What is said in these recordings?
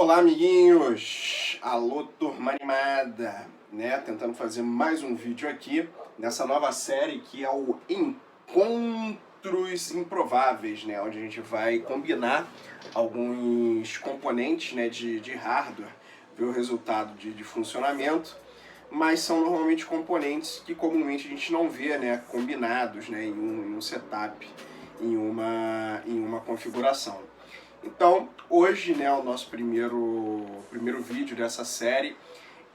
Olá, amiguinhos! Alô, turma animada! Né? Tentando fazer mais um vídeo aqui nessa nova série que é o Encontros Improváveis, né? Onde a gente vai combinar alguns componentes, né, de hardware, ver o resultado de funcionamento, mas são normalmente componentes que comumente a gente não vê, né, combinados, né, em um setup, em uma configuração. Então, hoje, né, o nosso primeiro vídeo dessa série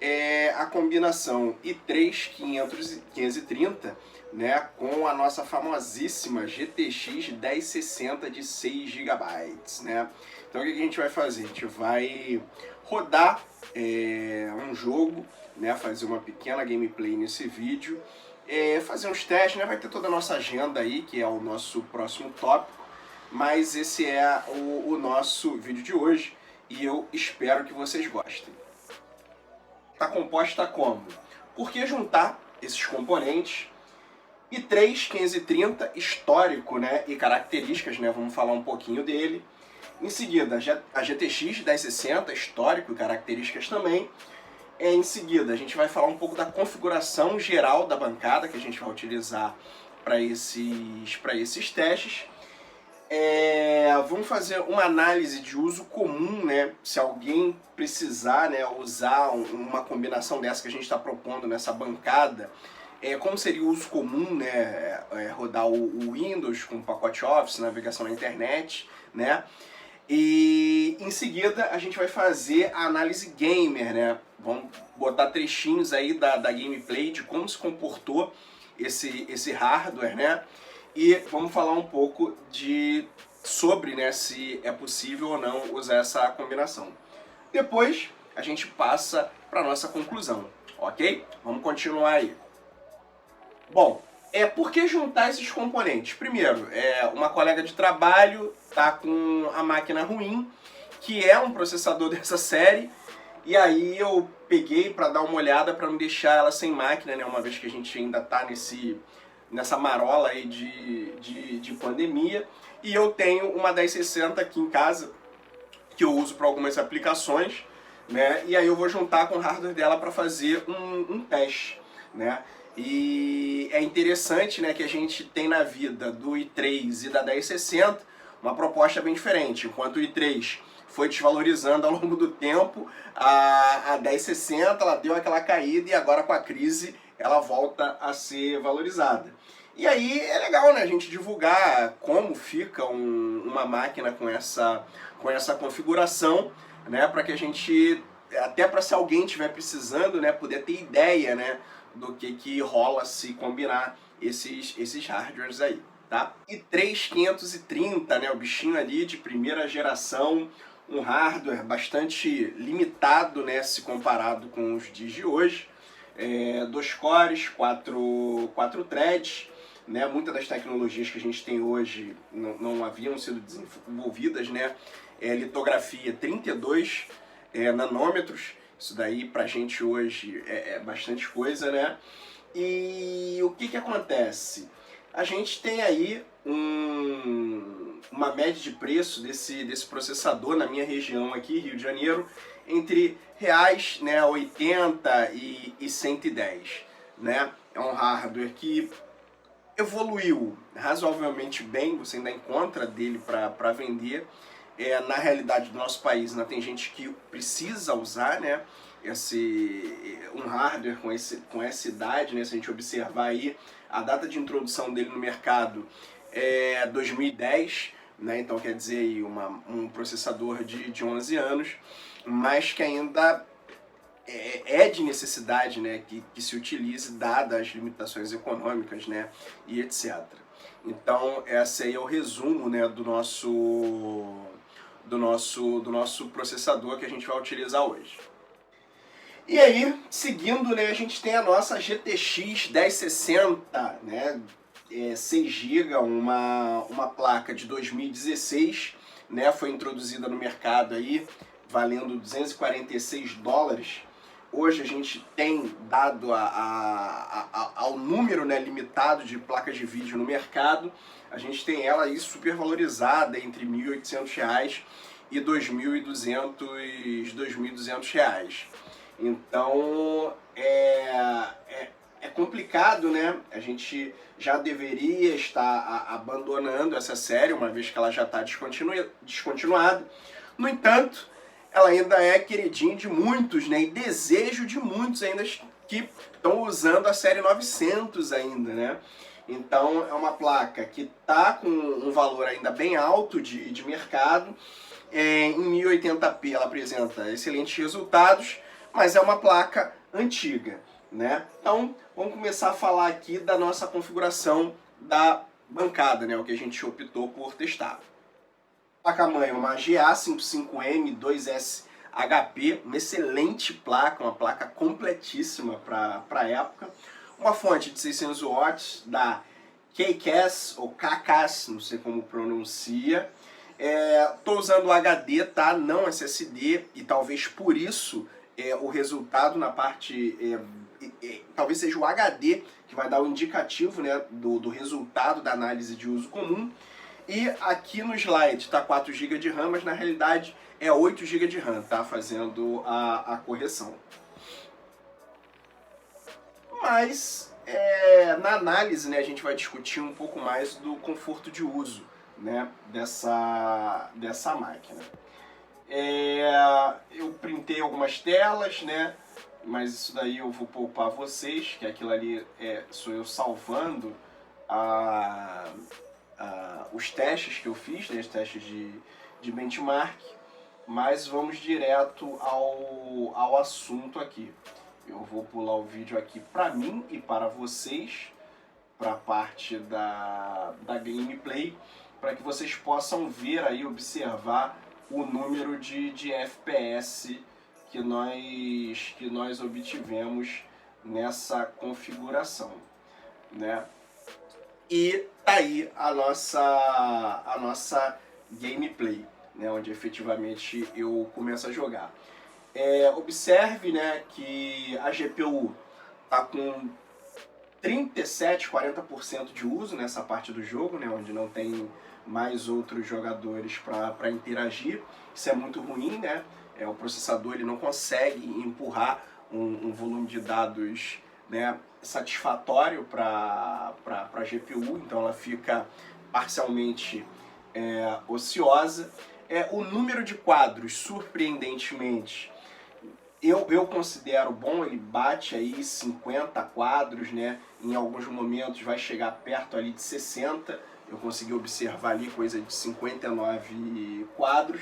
é a combinação i3 530, né, com a nossa famosíssima GTX 1060 de 6 GB, né? Então, o que a gente vai fazer? A gente vai rodar um jogo, né, fazer uma pequena gameplay nesse vídeo, fazer uns testes, né, vai ter toda a nossa agenda aí, que é o nosso próximo tópico. Mas esse é o nosso vídeo de hoje e eu espero que vocês gostem. Está composta como? Por que juntar esses componentes? i3 530 histórico, né, e características, né, vamos falar um pouquinho dele. Em seguida, a GTX 1060 histórico e características também. Em seguida, a gente vai falar um pouco da configuração geral da bancada que a gente vai utilizar para esses testes. Vamos fazer uma análise de uso comum, né? Se alguém precisar, né, usar uma combinação dessa que a gente está propondo nessa bancada, como seria o uso comum, né? Rodar o Windows com o pacote Office, navegação na internet, né? E em seguida a gente vai fazer a análise gamer, né? Vamos botar trechinhos aí da gameplay de como se comportou esse hardware, né? E vamos falar um pouco sobre, né, se é possível ou não usar essa combinação. Depois a gente passa para a nossa conclusão, ok? Vamos continuar aí. Bom, por que juntar esses componentes? Primeiro, uma colega de trabalho tá com a máquina ruim, que é um processador dessa série, e aí eu peguei para dar uma olhada para não deixar ela sem máquina, né, uma vez que a gente ainda tá nessa marola aí de pandemia. E eu tenho uma 1060 aqui em casa, que eu uso para algumas aplicações, né? E aí eu vou juntar com o hardware dela para fazer um teste, né? E é interessante, né, que a gente tem na vida do i3 e da 1060 uma proposta bem diferente. Enquanto o i3 foi desvalorizando ao longo do tempo, a 1060 ela deu aquela caída e agora com a crise ela volta a ser valorizada. E aí é legal, né, a gente divulgar como fica uma máquina com essa configuração, né, para que a gente, até para se alguém estiver precisando, né, poder ter ideia, né, do que rola se combinar esses hardwares aí, tá? i3 530, né, o bichinho ali de primeira geração, um hardware bastante limitado, né, se comparado com os dias de hoje. 2 cores, 4 threads, né? Muitas das tecnologias que a gente tem hoje não haviam sido desenvolvidas, né? Litografia 32 nanômetros, isso daí pra gente hoje é bastante coisa, né? E o que acontece? A gente tem aí uma média de preço desse processador na minha região aqui, Rio de Janeiro, entre reais, né, 80 e 110, né? É um hardware que evoluiu razoavelmente bem, você ainda encontra dele para vender. Na realidade do nosso país, né, tem gente que precisa usar, né, um hardware com essa idade, né, se a gente observar aí, a data de introdução dele no mercado é 2010, né, então quer dizer aí um processador de 11 anos, mas que ainda é de necessidade, né, que se utilize dadas as limitações econômicas, né, e etc. Então esse aí é o resumo, né, do nosso processador que a gente vai utilizar hoje. E aí, seguindo, né, a gente tem a nossa GTX 1060, né, 6 GB, uma placa de 2016, né, foi introduzida no mercado aí, valendo $246. Hoje a gente tem dado ao número, né, limitado de placas de vídeo no mercado, a gente tem ela aí super valorizada entre R$ 1.800 e R$ 2.200 reais. Então é complicado, né? A gente já deveria estar abandonando essa série, uma vez que ela já está descontinuada. No entanto, ela ainda é queridinha de muitos, né? E desejo de muitos ainda que estão usando a série 900 ainda, né? Então é uma placa que está com um valor ainda bem alto de mercado. Em 1080p ela apresenta excelentes resultados, mas é uma placa antiga, né? Então vamos começar a falar aqui da nossa configuração da bancada, né? O que a gente optou por testar. Placa-mãe, uma GA55M 2S HP, uma excelente placa, uma placa completíssima para a época. Uma fonte de 600 watts da KCAS, ou KCAS, não sei como pronuncia. Estou usando o HD, tá? Não SSD, e talvez por isso o resultado na parte... talvez seja o HD que vai dar o indicativo, né, do resultado da análise de uso comum. E aqui no slide está 4 GB de RAM, mas na realidade é 8 GB de RAM, tá? Fazendo a correção. Mas na análise, né, a gente vai discutir um pouco mais do conforto de uso, né, dessa máquina. Eu printei algumas telas, né, mas isso daí eu vou poupar vocês, que aquilo ali sou eu salvando os testes que eu fiz, né, os testes de benchmark, mas vamos direto ao assunto aqui. Eu vou pular o vídeo aqui para mim e para vocês, para a parte da gameplay, para que vocês possam ver aí, observar o número de FPS que nós obtivemos nessa configuração, né? E tá aí a nossa gameplay, né, onde efetivamente eu começo a jogar. Observe, né, que a GPU tá com 37, 40% de uso nessa parte do jogo, né, onde não tem mais outros jogadores para interagir. Isso é muito ruim, né? O processador ele não consegue empurrar um volume de dados, né, satisfatório para a GPU, então ela fica parcialmente ociosa. O número de quadros, surpreendentemente, eu considero bom, ele bate aí 50 quadros, né? Em alguns momentos vai chegar perto ali de 60, eu consegui observar ali coisa de 59 quadros,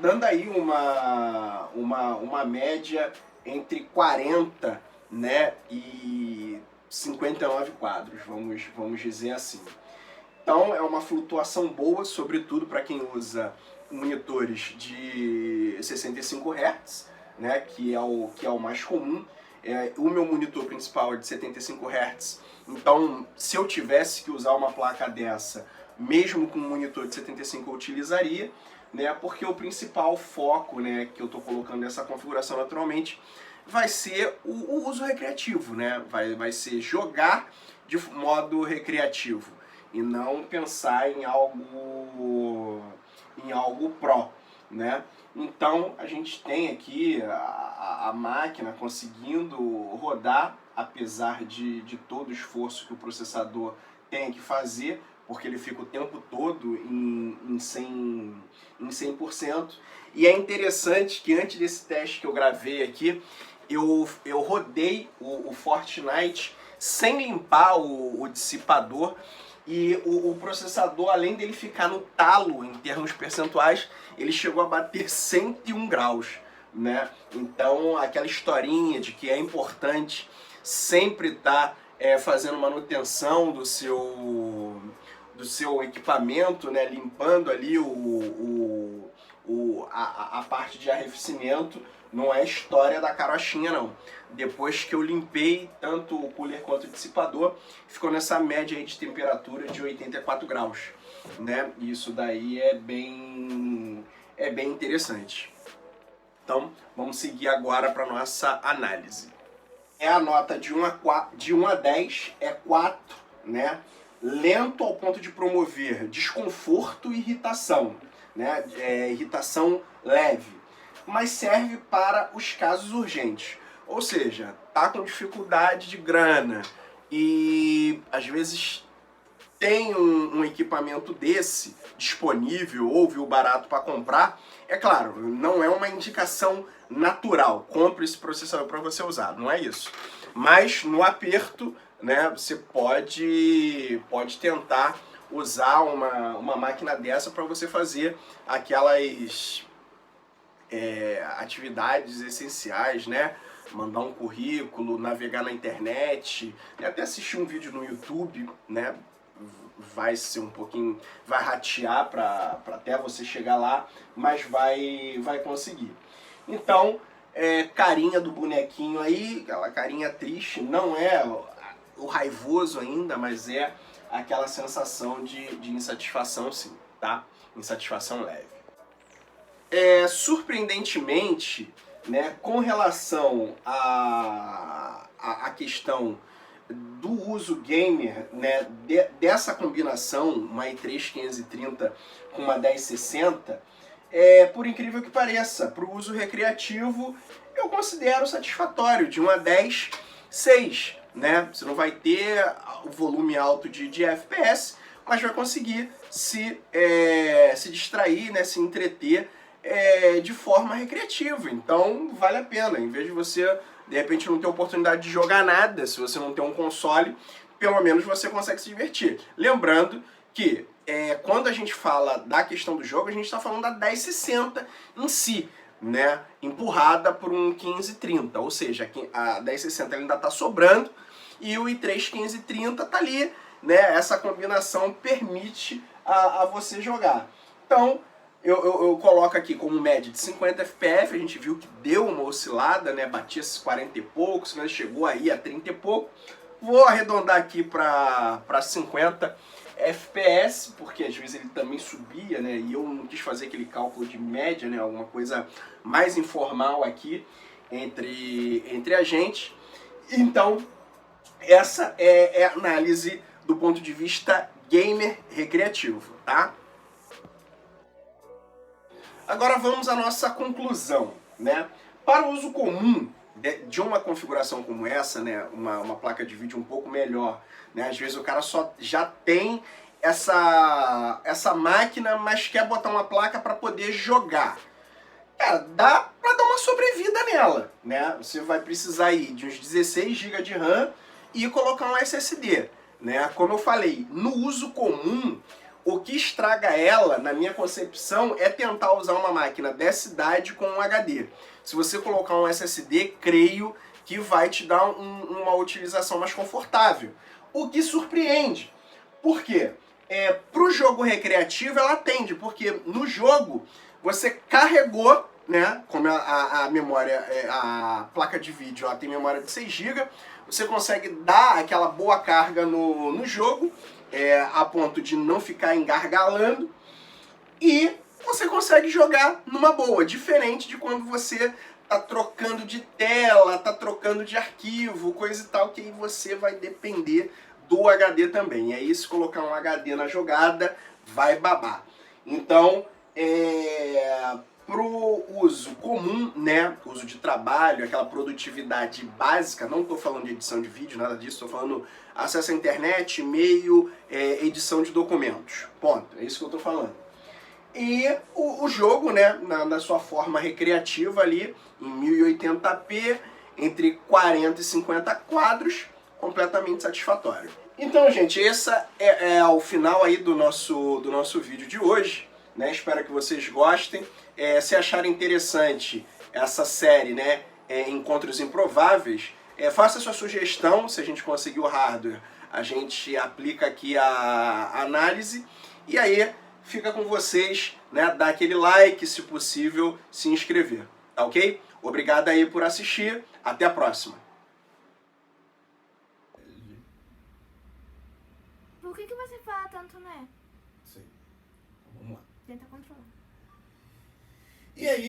dando aí uma média entre 40, né, e 59 quadros, vamos dizer assim. Então é uma flutuação boa, sobretudo para quem usa monitores de 65 Hz, né, que é o mais comum. O meu monitor principal é de 75 Hz, então se eu tivesse que usar uma placa dessa, mesmo com um monitor de 75 eu utilizaria, né, porque o principal foco, né, que eu estou colocando nessa configuração naturalmente vai ser o uso recreativo, né, vai ser jogar de modo recreativo e não pensar em algo pro, né? Então a gente tem aqui a máquina conseguindo rodar, apesar de todo o esforço que o processador tem que fazer, porque ele fica o tempo todo em 100%. E é interessante que antes desse teste que eu gravei aqui, eu rodei o Fortnite sem limpar o dissipador, e o processador, além dele ficar no talo em termos percentuais, ele chegou a bater 101 graus, né? Então aquela historinha de que é importante sempre estar fazendo manutenção do seu equipamento, né? Limpando ali a parte de arrefecimento, não é história da carochinha não. Depois que eu limpei tanto o cooler quanto o dissipador, ficou nessa média aí de temperatura de 84 graus, né? Isso daí é bem interessante. Então vamos seguir agora para nossa análise. A nota de 1 a 10 é 4, né? Lento ao ponto de promover desconforto e irritação, né? Irritação leve, mas serve para os casos urgentes. Ou seja, tá com dificuldade de grana e às vezes tem um equipamento desse disponível ou viu barato para comprar. É claro, não é uma indicação natural, compre esse processador para você usar, não é isso. Mas no aperto, né, você pode tentar usar uma máquina dessa para você fazer aquelas atividades essenciais, né? Mandar um currículo, navegar na internet, até assistir um vídeo no YouTube, né? Vai ser um pouquinho, vai ratear para até você chegar lá, mas vai conseguir. Então, carinha do bonequinho aí, aquela carinha triste, não é o raivoso ainda, mas é aquela sensação de insatisfação, sim, tá? Insatisfação leve. Surpreendentemente, né, com relação à questão do uso gamer, né, dessa combinação, uma i3 530 com uma 1060, por incrível que pareça, para o uso recreativo, eu considero satisfatório, de uma 10.6, né? Você não vai ter o volume alto de FPS, mas vai conseguir se distrair, né, se entreter de forma recreativa. Então vale a pena, em vez de você de repente não ter oportunidade de jogar nada, se você não tem um console, pelo menos você consegue se divertir. Lembrando que quando a gente fala da questão do jogo, a gente está falando da 1060 em si, né? Empurrada por um 1530, ou seja, a 1060 ainda está sobrando e o i3 1530 está ali, né? Essa combinação permite a você jogar. Então, eu coloco aqui como média de 50 FPS, a gente viu que deu uma oscilada, né? Batia esses 40 e poucos, né? Chegou aí a 30 e pouco. Vou arredondar aqui para 50 FPS, porque às vezes ele também subia, né? E eu não quis fazer aquele cálculo de média, né? Alguma coisa mais informal aqui entre a gente. Então, essa é a análise do ponto de vista gamer recreativo, tá? Agora vamos à nossa conclusão, né? Para o uso comum de uma configuração como essa, né, uma placa de vídeo um pouco melhor, né? Às vezes o cara já tem essa máquina, mas quer botar uma placa para poder jogar. Cara, dá para dar uma sobrevida nela, né? Você vai precisar aí de uns 16 GB de RAM e colocar um SSD, né? Como eu falei, no uso comum, o que estraga ela, na minha concepção, é tentar usar uma máquina dessa idade com um HD. Se você colocar um SSD, creio que vai te dar uma utilização mais confortável. O que surpreende. Por quê? Para o jogo recreativo ela atende, porque no jogo você carregou, né, como a memória, a placa de vídeo ela tem memória de 6 GB, você consegue dar aquela boa carga no jogo, a ponto de não ficar engargalando, e você consegue jogar numa boa, diferente de quando você tá trocando de tela, tá trocando de arquivo, coisa e tal, que aí você vai depender do HD também. E aí se colocar um HD na jogada, vai babar. Então, pro uso comum, né, uso de trabalho, aquela produtividade básica, não estou falando de edição de vídeo, nada disso, estou falando acesso à internet, e-mail, edição de documentos. Ponto, é isso que eu estou falando. E o jogo, né, na sua forma recreativa ali, em 1080p, entre 40 e 50 quadros, completamente satisfatório. Então, gente, esse é o final aí do nosso vídeo de hoje, né? Espero que vocês gostem. Se acharem interessante essa série, né, Encontros Improváveis, faça sua sugestão. Se a gente conseguir o hardware, a gente aplica aqui a análise. E aí, fica com vocês, né? Dar aquele like, se possível, se inscrever, tá ok? Obrigado aí por assistir. Até a próxima. Por que você fala tanto, né? Sei. Vamos lá. Tenta controlar. E aí?